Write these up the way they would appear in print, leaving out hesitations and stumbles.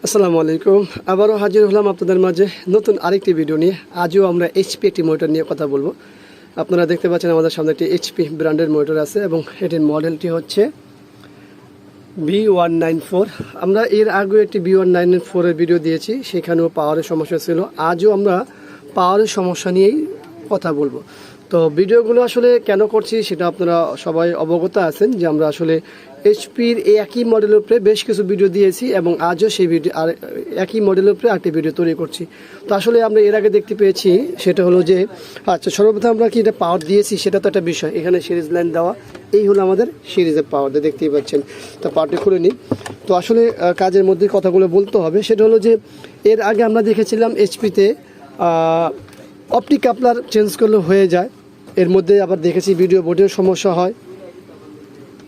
আসসালামু আলাইকুম। আবারও হাজির হলাম আপনাদের মাঝে নতুন আরেকটি ভিডিও নিয়ে। আজও আমরা এইচপি একটি মোটর নিয়ে কথা বলবো। আপনারা দেখতে পাচ্ছেন আমাদের সামনে একটি এইচপি ব্র্যান্ডের মোটর আছে এবং এটির মডেলটি হচ্ছে B194। আমরা এর আগে একটি B194 এর ভিডিও দিয়েছি, সেখানেও পাওয়ারের সমস্যা ছিল। আজও আমরা পাওয়ারের সমস্যা নিয়েই কথা বলবো। তো ভিডিওগুলো আসলে কেন করছি সেটা আপনারা সবাই অবগত আছেন যে আমরা আসলে এইচপির একই মডেলের উপরে বেশ কিছু ভিডিও দিয়েছি এবং আজও সেই ভিডিও আর একই মডেলের উপরে আরেকটি ভিডিও তৈরি করছি। তো আসলে আমরা এর আগে দেখতে পেয়েছি সেটা হলো যে সর্বপ্রথম আমরা কি এটা পাওয়ার দিয়েছি সেটা তো একটা বিষয়। এখানে সিরিজ লাইন দেওয়া, এই হলো আমাদের সিরিজের পাওয়ার, দেখতেই পাচ্ছেন। তো পাওয়ারটি খুলে নিই। তো আসলে কাজের মধ্যে কথাগুলো বলতে হবে। সেটা হলো যে এর আগে আমরা দেখেছিলাম এইচপিতে অপটিক কাপলার চেঞ্জ করলে হয়ে যায়। এর মধ্যে আবার দেখেছি ভিডিও বোর্ডের সমস্যা হয়।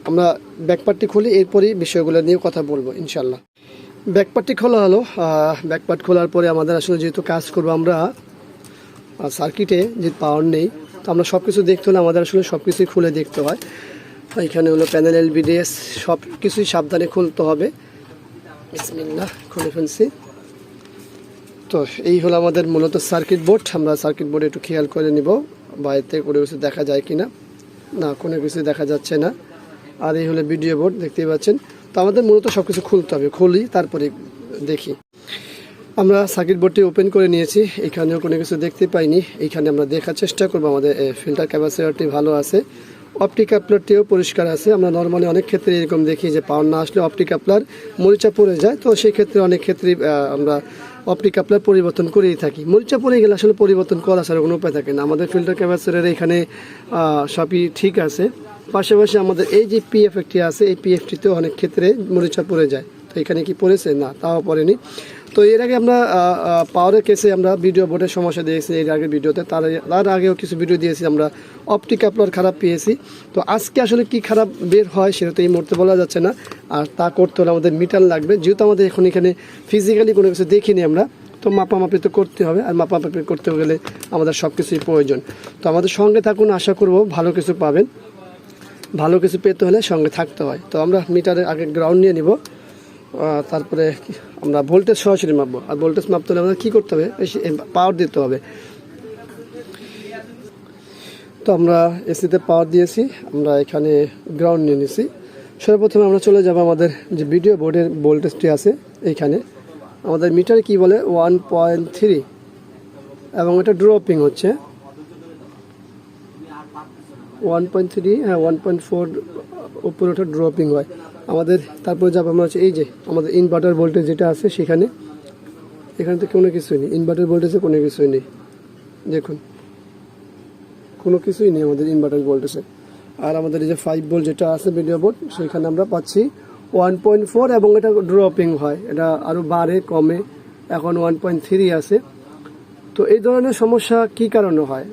আমরা ব্যাকপার্টটি খুলি, এরপরই বিষয়গুলো নিয়ে কথা বলবো ইনশাল্লাহ। ব্যাকপার্টটি খোলা হলো। ব্যাকপার্ট খোলার পরে আমাদের আসলে যেহেতু কাজ করবো আমরা সার্কিটে, যে পাওয়ার নেই, তো আমরা সব কিছু দেখতে হলে আমাদের আসলে সব কিছুই খুলে দেখতে হয়। এখানে হলো প্যানেল, এলবিডিএস, সব কিছুই সাবধানে খুলতে হবে। বিসমিল্লাহ, খুলে ফেলছি। তো এই হলো আমাদের মূলত সার্কিট বোর্ড। আমরা সার্কিট বোর্ডে একটু খেয়াল করে নিব বাইরে কোনো কিছু দেখা যায় কিনা। না, কোনো কিছু দেখা যাচ্ছে না। আর এই হলো ভিডিও বোর্ড, দেখতেই পাচ্ছেন। তো আমাদের মূলত সব কিছু খুলতে হবে, খুলি তারপরে দেখি। আমরা সার্কিট বোর্ডটি ওপেন করে নিয়েছি, এখানেও কোনো কিছু দেখতে পাইনি। এইখানে আমরা দেখার চেষ্টা করবো আমাদের ফিল্টার ক্যাপাসিটরটি ভালো আছে, অপটিক কাপলারটিও পরিষ্কার আছে। আমরা নর্মালি অনেক ক্ষেত্রে এরকম দেখি যে পাওয়ার না আসলে অপটিক কাপলার মরিচা পড়ে যায়। তো সেই ক্ষেত্রে অনেক ক্ষেত্রেই আমরা অপটিক কাপলার পরিবর্তন করেই থাকি। মরিচা পড়ে গেলে আসলে পরিবর্তন করা ছাড়া কোনো উপায় থাকে না। আমাদের ফিল্টার ক্যাপাসিটরের এখানে সবই ঠিক আছে। পাশাপাশি আমাদের এই যে পিএফ একটি আছে, এই পিএফটিতেও অনেক ক্ষেত্রে মরিচা পড়ে যায়। তো এখানে কি পড়েছে? না, তাও পড়েনি। তো এর আগে আমরা পাওয়ারের কেসে আমরা ভিডিও বোর্ডের সমস্যা দিয়েছি এর আগের ভিডিওতে। তার আগেও কিছু ভিডিও দিয়েছি আমরা অপটিক কাপলার খারাপ পেয়েছি। তো আজকে আসলে কি খারাপ বের হয় সেটা তো এই মুহূর্তে বলা যাচ্ছে না। আর তা করতে হলে আমাদের মিটার লাগবে, যেহেতু আমাদের এখন এখানে ফিজিক্যালি কোনো কিছু দেখিনি আমরা। তো মাপামাপি তো করতে হবে, আর মাপামাপি করতে গেলে আমাদের সব কিছুই প্রয়োজন। তো আমাদের সঙ্গে থাকুন, আশা করব ভালো কিছু পাবেন। ভালো কিছু পেতে হলে সঙ্গে থাকতে হয়। তো আমরা মিটারের আগে গ্রাউন্ড নিয়ে নিব, তারপরে আমরা ভোল্টেজ সরাসরি মাপবো। আর ভোল্টেজ মাপতে হলে আমাদের কী করতে হবে? পাওয়ার দিতে হবে। তো আমরা এসিতে পাওয়ার দিয়েছি, আমরা এখানে গ্রাউন্ড নিয়ে নিছি। সর্বপ্রথমে আমরা চলে যাব আমাদের যে ভিডিও বোর্ডের ভোল্টেজটি আছে এইখানে। আমাদের মিটারে কি বলে 1.3 এবং এটা ড্রপিং হচ্ছে 1.3, হ্যাঁ 1.4 উপরে ওটা ড্রপিং হয় আমাদের। তারপরে যাব আমরা হচ্ছে এই যে আমাদের ইনভার্টার ভোল্টেজ যেটা আছে সেখানে। এখানে তো কোনো কিছুই নেই, ইনভার্টার ভোল্টেজে কোনো কিছুই নেই, দেখুন কোনো কিছুই নেই আমাদের ইনভার্টার ভোল্টেজে। আর আমাদের এই যে 5 ভোল্ট যেটা আছে ভিডিও বোর্ড, সেখানে আমরা পাচ্ছি 1.4 এবং এটা ড্রপিং হয়, এটা আরও বাড়ে কমে, এখন 1.3 আছে। তো এই ধরনের সমস্যা কি কারণে হয়?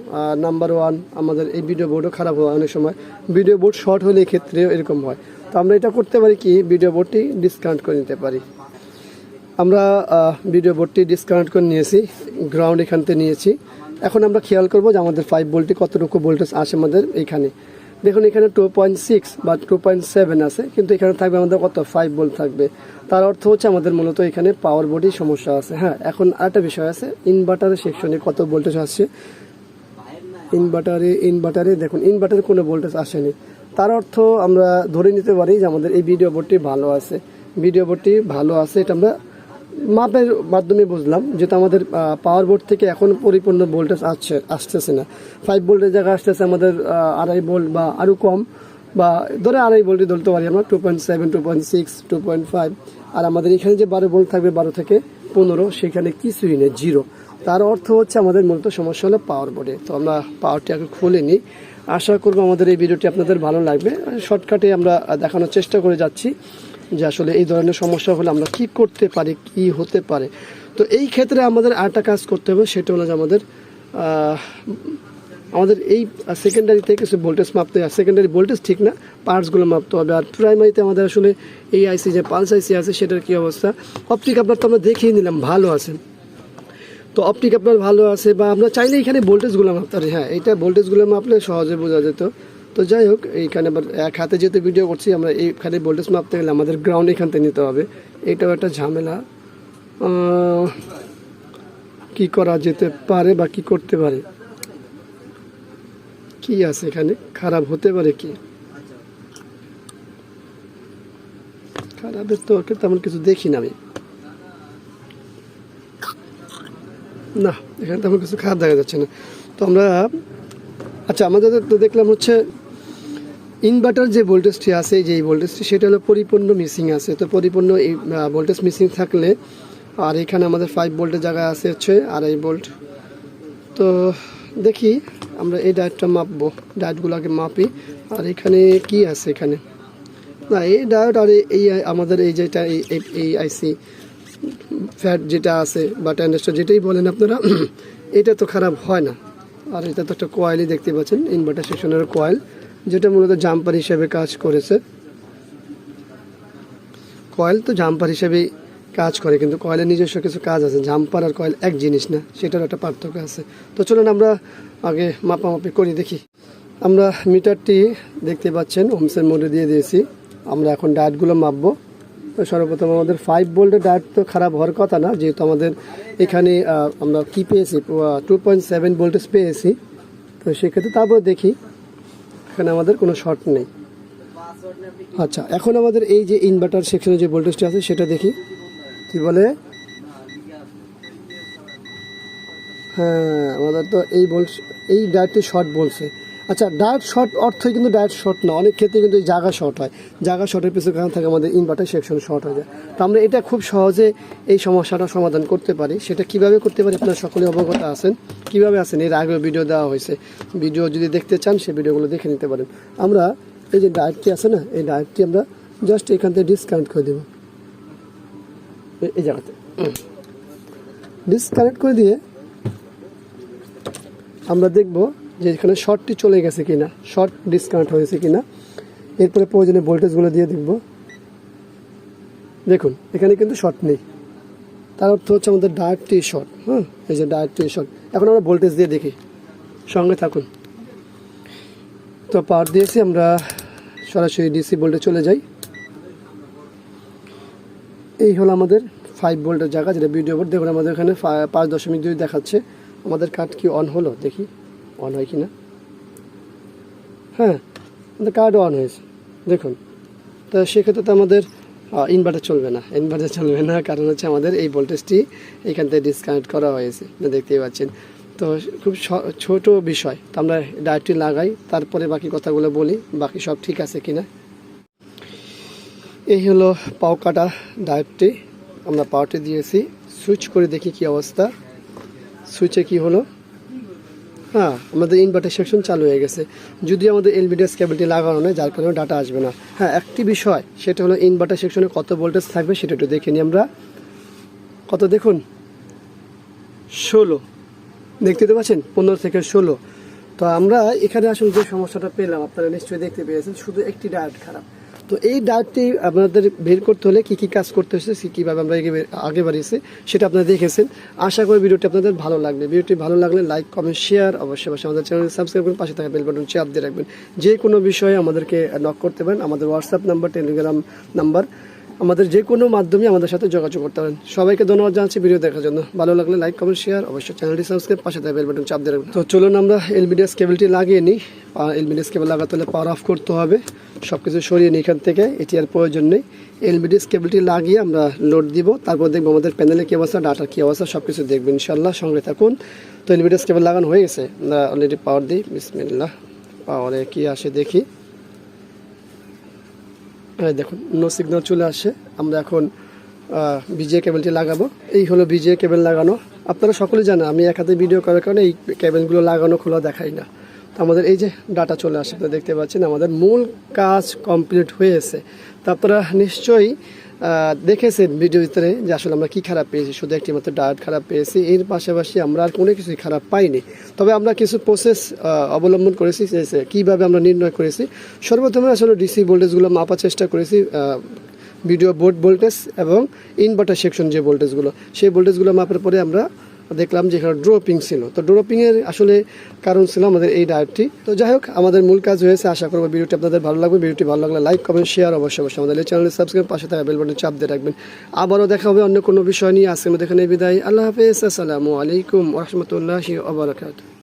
নাম্বার 1, আমাদের এই ভিডিও বোর্ডও খারাপ হয় অনেক সময়। ভিডিও বোর্ড শর্ট হলে ক্ষেত্রে এরকম হয়। তো আমরা এটা করতে পারি কি, ভিডিও বোর্ডটি ডিসকানেক্ট করে নিতে পারি। আমরা ভিডিও বোর্ডটি ডিসকানেক্ট করে নিয়েছি, গ্রাউন্ড এখান থেকে নিয়েছি। এখন আমরা খেয়াল করব যে আমাদের 5 ভোল্টে কতটুকু ভোল্টেজ আসে আমাদের এইখানে। দেখুন এখানে 2.6 বা 2.7 আছে, কিন্তু এখানে থাকবে আমাদের কত? 5 ভোল্ট থাকবে। তার অর্থ হচ্ছে আমাদের মূলত এখানে পাওয়ার বোর্ডেই সমস্যা আছে। হ্যাঁ, এখন আরেকটা বিষয় আছে, ইনভার্টারের সেকশনে কত ভোল্টেজ আসছে। ইনভার্টারে দেখুন ইনভার্টারে কোনো ভোল্টেজ আসেনি। তার অর্থ আমরা ধরে নিতে পারি যে আমাদের এই ভিডিও বোর্ডটি ভালো আছে। ভিডিও বোর্ডটি ভালো আছে, এটা আমরা মাপের মাধ্যমে বুঝলাম, যেটা আমাদের পাওয়ার বোর্ড থেকে এখন পরিপূর্ণ ভোল্টেজ আসতেছে না। 5 ভোল্টের জায়গায় আসতেছে আমাদের 2.5 ভোল্ট বা আরও কম, বা ধরে 2.5 ভোল্টই ধরতে পারি আমরা, 2.7, 2.6, 2.5। আর আমাদের এখানে যে 12 ভোল্ট থাকবে 12 থেকে 15, সেখানে কিছুই নেই, জিরো। তার অর্থ হচ্ছে আমাদের মূলত সমস্যা হলো পাওয়ার বোর্ডে। তো আমরা পাওয়ারটি আগে খুলে নিই। আশা করবো আমাদের এই ভিডিওটি আপনাদের ভালো লাগবে। শর্টকাটে আমরা দেখানোর চেষ্টা করে যাচ্ছি যে আসলে এই ধরনের সমস্যা হলে আমরা কি করতে পারি, কি হতে পারে। তো এই ক্ষেত্রে আমাদের আরেকটা কাজ করতে হবে, সেটা হলো যে আমাদের এই সেকেন্ডারিতে কিছু ভোল্টেজ মাপতে হবে। সেকেন্ডারি ভোল্টেজ ঠিক না, পার্টসগুলো মাপতে হবে। আর প্রাইমারিতে আমাদের আসলে এই আইসি যে পালস আইসি আছে সেটার কী অবস্থা। অপটিক আপনার তো আমরা দেখিয়ে নিলাম ভালো আছে। তো অপটিক আপনার ভালো আছে, বা আমরা চাইলে এখানে ভোল্টেজগুলো মাপতে পারি। হ্যাঁ, এইটা ভোল্টেজগুলো মাপলে সহজে বোঝা যেত। তো যাই হোক, এইখানে আবার এক হাতে যেহেতু ভিডিও করছি, আমরা এইখানে ভোল্টেজ মাপতে গেলে আমাদের গ্রাউন্ড এখান থেকে নিতে হবে, এটাও একটা ঝামেলা। কি করা যেতে পারে বা কি করতে পারে, কি আছে এখানে খারাপ হতে পারে, কি খারাপের তো তেমন কিছু দেখি না আমি, না এখানে তেমন কিছু খারাপ দেখা যাচ্ছে না। তো আমরা আচ্ছা আমাদের তো দেখলাম হচ্ছে ইনভার্টার যে ভোল্টেজটি আছে, যে এই ভোল্টেজটি সেটা হলো পরিপূর্ণ মিসিং আছে। তো পরিপূর্ণ এই ভোল্টেজ মিসিং থাকলে, আর এখানে আমাদের 5 ভোল্টের জায়গায় আছে হচ্ছে 2.5 ভোল্ট। তো দেখি আমরা এই ডায়োডটা মাপবো, ডায়োডগুলোকে মাপি। আর এখানে কি আছে, এখানে না এই ডায়োড আর এই আমাদের এই যেটা এই আইসি ফ্যাট যেটা আছে বা ট্রানজিস্টর যেটাই বলেন আপনারা, এটা তো খারাপ হয় না। আর এটা তো একটা কয়েলই দেখতে পাচ্ছেন, ইনভার্টার সেকশনের কয়েল, যেটা মূলত জাম্পার হিসেবে কাজ করেছে। কয়েল তো জাম্পার হিসেবে কাজ করে, কিন্তু কয়েলের নিজস্ব কিছু কাজ আছে। জাম্পার আর কয়েল এক জিনিস না, সেটার একটা পার্থক্য আছে। তো চলুন আমরা আগে মাপামাপি করি, দেখি। আমরা মিটারটি দেখতে পাচ্ছেন ওমসের মোডে দিয়ে দিয়েছি। আমরা এখন ডায়োডগুলো মাপবো। তো সর্বপ্রথম আমাদের 5 ভোল্টের ডায়োড তো খারাপ হওয়ার কথা না, যেহেতু আমাদের এখানে আমরা কি পেয়েছি 2.7 ভোল্টেজ পেয়েছি। তো সেক্ষেত্রে তারপর দেখি এখানে আমাদের কোনো শর্ট নেই। আচ্ছা এখন আমাদের এই যে ইনভার্টার সেকশনে যে ভোল্টেজটি আছে সেটা দেখি কি বলে। হ্যাঁ আমাদের তো এই ডায়োডটি শর্ট বলছে। আচ্ছা ডায়োড শর্ট অর্থই কিন্তু ডায়োড শর্ট না, অনেক ক্ষেত্রে কিন্তু এই জায়গা শর্ট হয়। জায়গা শর্টের পিছনে কারণ থাকে আমাদের ইনভার্টার সেকশন শর্ট হয়ে যায়। তো আমরা এটা খুব সহজে এই সমস্যাটা সমাধান করতে পারি। সেটা কিভাবে করতে পারি আপনারা সকলে অবগত আছেন। কিভাবে আছেন এর আগেও ভিডিও দেওয়া হয়েছে, ভিডিও যদি দেখতে চান সেই ভিডিওগুলো দেখে নিতে পারেন। আমরা এই যে ডায়োডটি আছে না, এই ডায়োডটি আমরা জাস্ট এখান থেকে ডিসকানেক্ট করে দেব, এই জায়গাতে ডিসকানেক্ট করে দিয়ে আমরা দেখব যে এখানে শর্টটি চলে গেছে কিনা, শর্ট ডিসকানেক্ট হয়েছে কিনা। এরপরে প্রয়োজনীয় ভোল্টেজগুলো দিয়ে দেখব। দেখুন এখানে কিন্তু শর্ট নেই, তার অর্থ হচ্ছে আমাদের ডায়োডটি শর্ট। হ্যাঁ এই যে ডায়োডটি শর্ট। এখন আমরা ভোল্টেজ দিয়ে দেখি, সঙ্গে থাকুন। তো পাওয়ার দিয়েছি, আমরা সরাসরি ডিসি ভোল্টে চলে যাই। এই হলো আমাদের 5 ভোল্টের জায়গা, যেটা ভিডিও বোর্ড। দেখুন আমাদের এখানে 5.2 দেখাচ্ছে। আমাদের কার্ড কি অন হলো, দেখি অন হয় কি না। হ্যাঁ আমাদের কার্ড অন হয়েছে, দেখুন। তো সেক্ষেত্রে তো আমাদের ইনভার্টার চলবে না, ইনভার্টার চলবে না, কারণ হচ্ছে আমাদের এই ভোল্টেজটি এখান থেকে ডিসকানেক্ট করা হয়েছে, দেখতেই পাচ্ছেন। তো খুব ছোট বিষয়। তো আমরা ডায়োডটি লাগাই, তারপরে বাকি কথাগুলো বলি, বাকি সব ঠিক আছে কিনা। এই হলো পাও কাটা ডায়োডটি, আমরা পাওয়ারটি দিয়েছি। সুইচ করে দেখি কি অবস্থা, সুইচে কি হলো। হ্যাঁ আমাদের ইনভার্টার সেকশন চালু হয়ে গেছে, যদিও আমাদের এলভিডিএস কেবলটি লাগানো নেই, যার কারণে ডাটা আসবে না। হ্যাঁ একটি বিষয়, সেটা হলো ইনভার্টার সেকশনে কত ভোল্টেজ থাকবে সেটা একটু দেখে নিই আমরা। কত দেখুন, 16 দেখতে তো পাচ্ছেন, 15 থেকে 16। তো আমরা এখানে আসলে যে সমস্যাটা পেলাম আপনারা নিশ্চয়ই দেখতে পেয়েছেন, শুধু একটি ডায়োড খারাপ। তো এই ডায়োডটি আপনাদের বের করতে হলে কী কী কাজ করতে হচ্ছে, কীভাবে আমরা আগে বাড়িয়েছি সেটা আপনারা দেখেছেন। আশা করি ভিডিওটি আপনাদের ভালো লাগবে। ভিডিওটি ভালো লাগলে লাইক কমেন্ট শেয়ার অবশ্যই আমাদের চ্যানেল সাবস্ক্রাইব করুন, পাশে থাকা বেল বাটন চাপ দিয়ে রাখবেন। যে কোনো বিষয়ে আমাদেরকে নক করতে পারেন, আমাদের হোয়াটসঅ্যাপ নাম্বার, টেলিগ্রাম নাম্বার, আমাদের যে কোনো মাধ্যমে আমাদের সাথে যোগাযোগ করতে পারেন। সবাইকে ধন্যবাদ জানাচ্ছি ভিডিও দেখার জন্য। ভালো লাগলে লাইক কমেন্ট শেয়ার অবশ্যই চ্যানেলটি সাবস্ক্রাইব, পাশে থাকা বেল বাটন চাপ দিয়ে রাখবেন। তো চলুন আমরা এলভিডিএস কেবলটি লাগিয়ে নিই। এলভিডিএস কেবল লাগাতে হলে পাওয়ার অফ করতে হবে, সব কিছু সরিয়ে নিই এখান থেকে, এটি আর প্রয়োজন নেই। এলভিডিএস কেবলটি লাগিয়ে আমরা লোড দিব, তারপর দেখবো আমাদের প্যানেলে কী অবস্থা, ডাটার কী অবস্থা, সব কিছু দেখবেন ইনশাল্লাহ, সঙ্গে থাকুন। তো এলভিডিএস কেবল লাগানো হয়ে গেছে, আমরা অলরেডি পাওয়ার দিই। বিসমিল্লাহ, পাওয়ারে কী আসে দেখি। দেখুন নো সিগন্যাল চলে আসে। আমরা এখন বিজিএ কেবলটি লাগাবো। এই হলো বিজিএ কেবল লাগানো। আপনারা সকলেই জানেন আমি এক হাতে ভিডিও করার কারণে এই কেবলগুলো লাগানো খোলা দেখাই না। তো আমাদের এই যে ডাটা চলে আসে, আপনারা দেখতে পাচ্ছেন আমাদের মূল কাজ কমপ্লিট হয়েছে। তো আপনারা নিশ্চয়ই দেখেছেন ভিডিও ভিতরে যে আসলে আমরা কী খারাপ পেয়েছি, শুধু একটি মাত্র ডায়োড খারাপ পেয়েছি, এর পাশাপাশি আমরা আর কোনো কিছুই খারাপ পাইনি। তবে আমরা কিছু প্রসেস অবলম্বন করেছি, কীভাবে আমরা নির্ণয় করেছি। সর্বপ্রথমে আসলে ডিসি ভোল্টেজগুলো মাপার চেষ্টা করেছি, ভিডিও বোর্ড ভোল্টেজ এবং ইনভার্টার সেকশন যে ভোল্টেজগুলো, সেই ভোল্টেজগুলো মাপার পরে আমরা দেখলাম যে এখানে ড্রপিং ছিল। তো ড্রপিংয়ের আসলে কারণ ছিল আমাদের এই ডায়েটটি। তো যাই হোক, আমাদের মূল কাজ হয়েছে। আশা করবো ভিডিওটি আপনাদের ভালো লাগবে। ভিডিওটি ভালো লাগলে লাইক, কমেন্ট, শেয়ার অবশ্যই আমাদের এই চ্যানেলে সাবস্ক্রাইব, পাশে থাকা বেল বাটনে চাপ দিয়ে রাখবেন। আবারও দেখা হবে অন্য কোনো বিষয় নিয়ে। আজকের মধ্যে এখানে বিদায়। আল্লাহ হাফেজ। আসসালামু আলাইকুম ওয়া রাহমাতুল্লাহি ওয়া বারাকাতুহু।